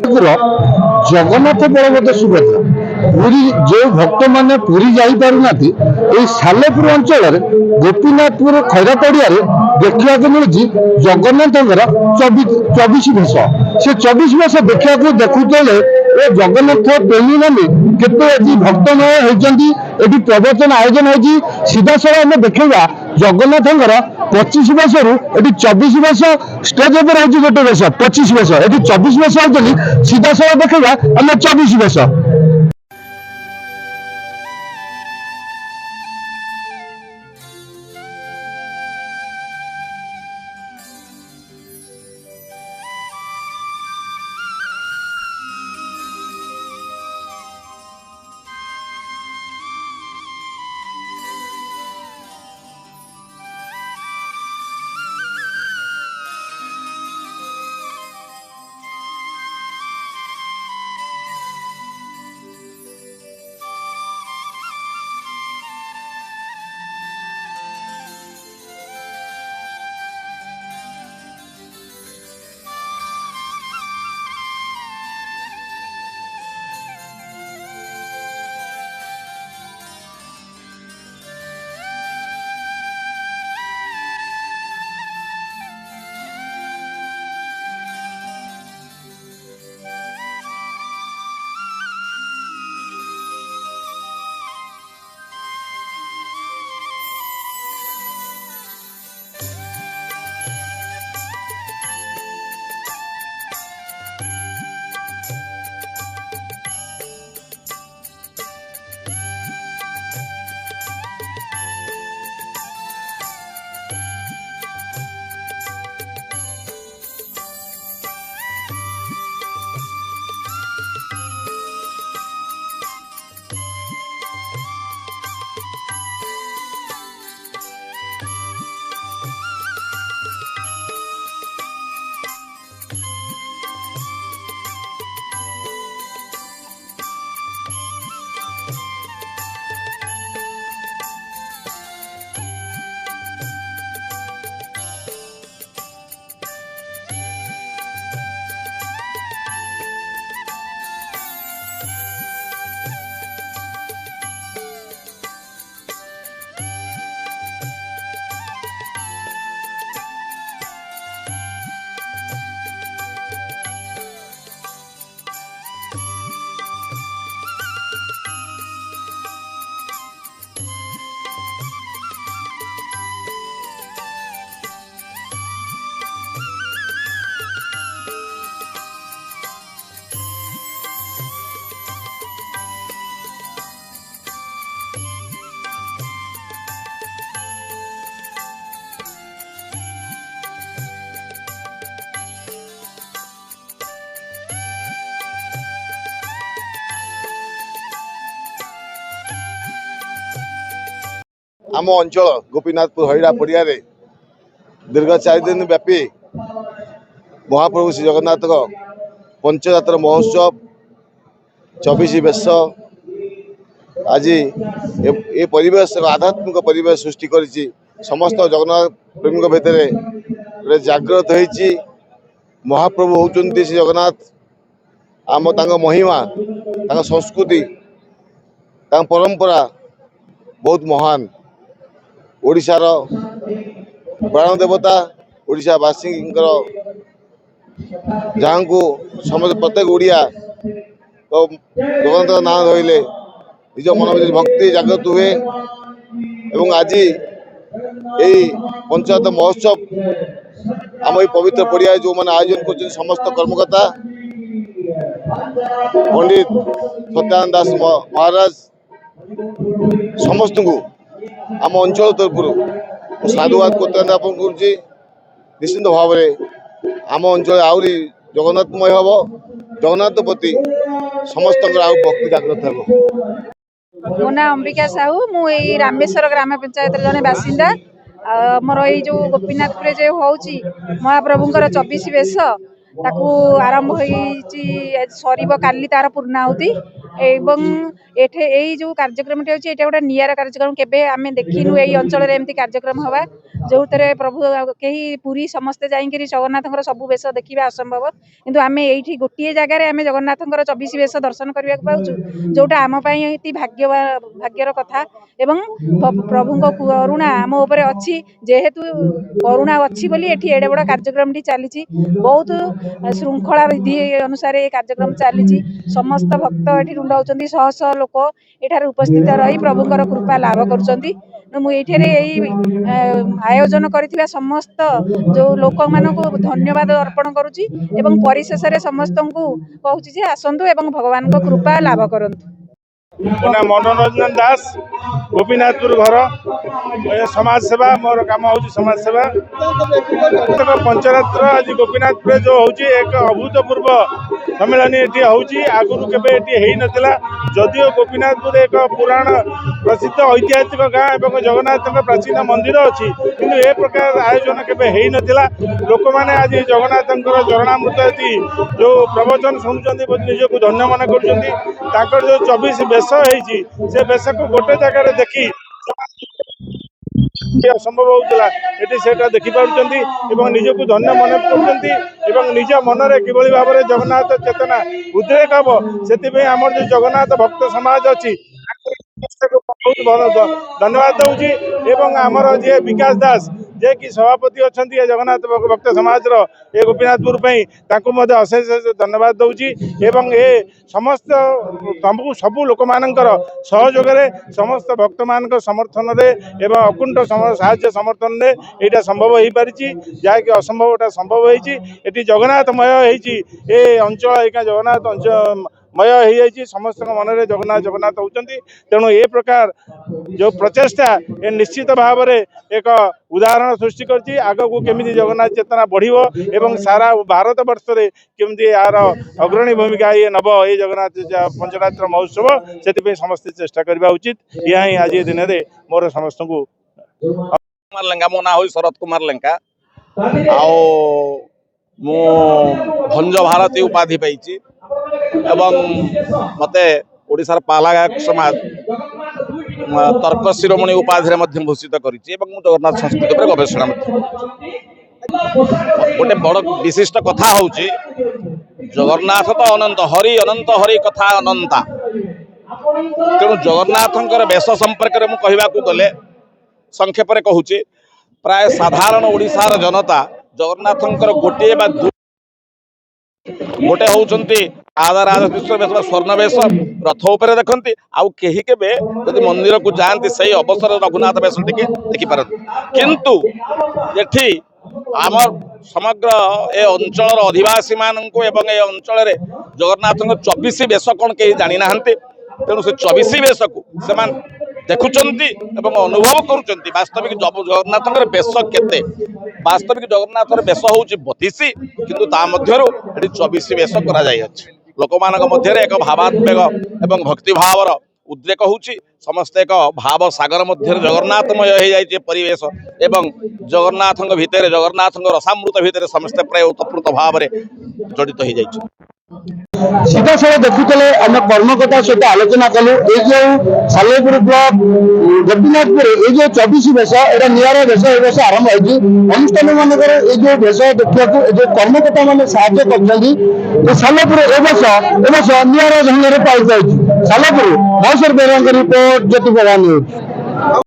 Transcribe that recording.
ठाकुर जगन्नाथ बलभद्र सुभद्रा पुरी जो भक्त मैंने पुरी जापारूना सालेपुर अंचल गोपीनाथपुर खैरा पड़िया देखा मिलूँ जगन्नाथ 24 वेश से 24 वेश देखा देखुले जगन्नाथ प्रेमी मैंने केते भक्तमय होती प्रवचन आयोजन होती सीधा सारा आम देखा जगन्नाथ 25 वेश रु 24 वेश स्टेज पर होती गोटे वेश 25 वेश ये 24 वेश होती सीधा सारा देखा आम 24 वेश। आम अंचल गोपीनाथपुर हईरा पड़िया दीर्घ 4 दिन व्यापी महाप्रभु श्री जगन्नाथ पंचयात्रा महोत्सव 24 वेश आज ये परिवेश आध्यात्मिक परिवेश सृष्टि करिछि समस्त जगन्नाथ प्रेमी भितर गोटे जागृत होइछि। महाप्रभु होउचंती श्री जगन्नाथ आम महिमा संस्कृति परंपरा बहुत महान ओडिशार प्राण देवता ओडिशावासी जहाँ को समस्त प्रत्येक ओडिया तो जगन्नाथ नाम धरले निज मन भर भक्ति जागृत हुए एवं आज यही पंचायत महोत्सव आम पवित्र पड़िया जो मैंने आयोजन कर समस्त कर्मकर्ता पंडित सत्यानंद दास महाराज समस्त को आम अंचल तरफ साधुवाद ज्ञापन करुच्ची। निश्चिंत भाव आम अंचल आहरी जगन्नाथमय हम जगन्नाथ प्रति समस्त भक्ति जागृत हो। मो ना अंबिका साहू मुझे रामेश्वर ग्राम पंचायत जड़े बासिंदा मोर जो गोपीनाथपुर जो होची महाप्रभुंर 24 वेश ताकू आरंभ हो सर काली तार पूर्णाहुति ଏବଂ ଏଠି ଏଇ ଯେଉଁ କାର୍ଯ୍ୟକ୍ରମଟି ହେଉଛି ଏଇଟା ଗୋଟେ ନିଆରା କାର୍ଯ୍ୟକ୍ରମ। କେବେ ଆମେ ଦେଖିନୁ ଏଇ ଅଞ୍ଚଳରେ ଏମିତି କାର୍ଯ୍ୟକ୍ରମ ହେବା, ଯେଉଁଥିରେ ପ୍ରଭୁ କେହି ପୁରୀ ସମସ୍ତେ ଯାଇକିରି ଜଗନ୍ନାଥଙ୍କର ସବୁ ବେଶ ଦେଖିବା ଅସମ୍ଭବ, କିନ୍ତୁ ଆମେ ଏଇଠି ଗୋଟିଏ ଜାଗାରେ ଆମେ ଜଗନ୍ନାଥଙ୍କର 24 ବେଶ ଦର୍ଶନ କରିବାକୁ ପାଉଛୁ, ଯେଉଁଟା ଆମ ପାଇଁ ଅତି ଭାଗ୍ୟର କଥା। ଏବଂ ପ୍ରଭୁଙ୍କ କରୁଣା ଆମ ଉପରେ ଅଛି, ଯେହେତୁ କରୁଣା ଅଛି ବୋଲି ଏଠି ଏଡ଼େ ବଡ଼ କାର୍ଯ୍ୟକ୍ରମଟି ଚାଲିଛି। ବହୁତ ଶୃଙ୍ଖଳା ବିଧି ଅନୁସାରେ ଏ କାର୍ଯ୍ୟକ୍ରମ ଚାଲିଛି। ସମସ୍ତ ଭକ୍ତ ଏଠି ରୁଣ୍ଡ ହେଉଛନ୍ତି, ଶହ ଶହ ଲୋକ ଏଠାରେ ଉପସ୍ଥିତ ରହି ପ୍ରଭୁଙ୍କର କୃପା ଲାଭ କରୁଛନ୍ତି। ମୁଁ ଏଇଠାରେ ଏଇ ଆୟୋଜନ କରିଥିବା ସମସ୍ତ ଯେଉଁ ଲୋକମାନଙ୍କୁ ଧନ୍ୟବାଦ ଅର୍ପଣ କରୁଛି ଏବଂ ପରିଶେଷରେ ସମସ୍ତଙ୍କୁ କହୁଛି ଯେ ଆସନ୍ତୁ ଏବଂ ଭଗବାନଙ୍କ କୃପା ଲାଭ କରନ୍ତୁ। ମୋ ନାଁ ମନୋରଞ୍ଜନ ଦାସ, ଗୋପୀନାଥପୁର ଘର। समाज सेवा मोर काम हूँ समाज सेवा। पंचरात्र आज गोपीनाथपुर जो हूँ एक अभूतपूर्व सम्मेलन ये हूँ आगुरी केवे ये नथिला। जदियो गोपीनाथपुर एक पुराण प्रसिद्ध ऐतिहासिक गाँ और जगन्नाथ प्राचीन मंदिर अच्छी, किंतु ए प्रकार आयोजन केवे हो नथिला। लोक मैंने आज जगन्नाथ चरणामृत जो प्रवचन शुणुंट निजक धन्य मन कर जो 24 बेश से बेश को गोटे जगह देखी असंभव होता ये देखिपुं निजक धन्य मन कर निज मनरे किभली भाव में जगन्नाथ चेतना उद्रेक हम से आम जो जगन्नाथ भक्त समाज अच्छी बहुत धन्यवाद दूसरी। आमर जी विकास दास जे कि सभापति अच्छा जगन्नाथ भक्त समाज ये गोपीनाथपुर अशेष धन्यवाद दूसरी। ए समस्त सबू लोक मानकर सहयोग समस्त भक्त मान समर्थन अकुंठ साहाय्य समर्थन यहाँ संभव हो पारी जहाँकि असंभवटा संभव होती जगन्नाथमय ये अंचल एक जगन्नाथ मय हो समस्त मन में जगन्नाथ जगन्नाथ होती। तेणु ये प्रकार जो प्रचेषा ये निश्चित भाव में एक उदाहरण सृष्टि करछि आग को केमिति जगन्नाथ चेतना बढ़िबो एवं सारा भारत वर्ष रे केमिति यार अग्रणी भूमिका ये नब ये जगन्नाथ पंचरात्र महोत्सव से समस्त चेष्टा करबा उचित। यह ही आज दिन में मोर समस्त को कुमार लेंगा मो ना हो शरद कुमार लेंका आओ मु भंज भारती उपाधि पाई एवं मते ओडिशार पाला गायक समाज तर्क शिरोमणि उपाधि भूषित करी जगन्नाथ संस्कृति पर गवेषणा गोटे बड़ विशिष्ट कथा हूँ जगन्नाथ तो अनंत हरि कथा अनंता। तेणु जगन्नाथंकर वेश संपर्क में कहवाक गले संक्षेप कहूँ प्राय साधारण ओडिशार जनता जगन्नाथंकर गोटे गोटे होउचंती आदराधीश्वर बेश स्वर्ण बेश रथ उपरे देखती आउ कहीं केबे यदि मंदिर को जाती से अवसर रघुनाथ बेश टिके देखिपारती। किंतु एठी आमर समग्र ए अंचल अधिवासी मानू एवं ए अंचल जगन्नाथ 24 बेश कौन कहीं जानी ना। तेणु से 24 बेश को से देखुंट अनुभव करुँच वास्तविक जगन्नाथ बेश केते वास्तविक जगन्नाथ बेश हूँ 32 किंतु ता मध्यरु 24 बेश करा जाय अछि। लोक मानक मध्य एक भावात्मक एवं भक्ति भावर उद्रेक होउछि। समस्त एक भाव सागर मध्य जगन्नाथमय हो जाए परिवेश एवं जगन्नाथ भितर जगन्नाथ रसामृत भितर समस्त प्राय उत्प्रुत भाव में जड़ित हो जाए। सीधा सारा देखुले आम कर्मकर्ता सहित आलोचना कलु ये जो सालेपुर ब्लॉक गोपीनाथपुर ये जो 24 बेश एटा निरा बेश ए बेश आरंभ होती अनुष्ठान मानकर ये जो बेश देखा जो कर्मकर्ता मैंने साहय कर सालेपुर ए बेश निरा ढंग से पाई जाए। सालेपुर महेश्वर बेहरा रिपोर्ट ज्योति प्रधान।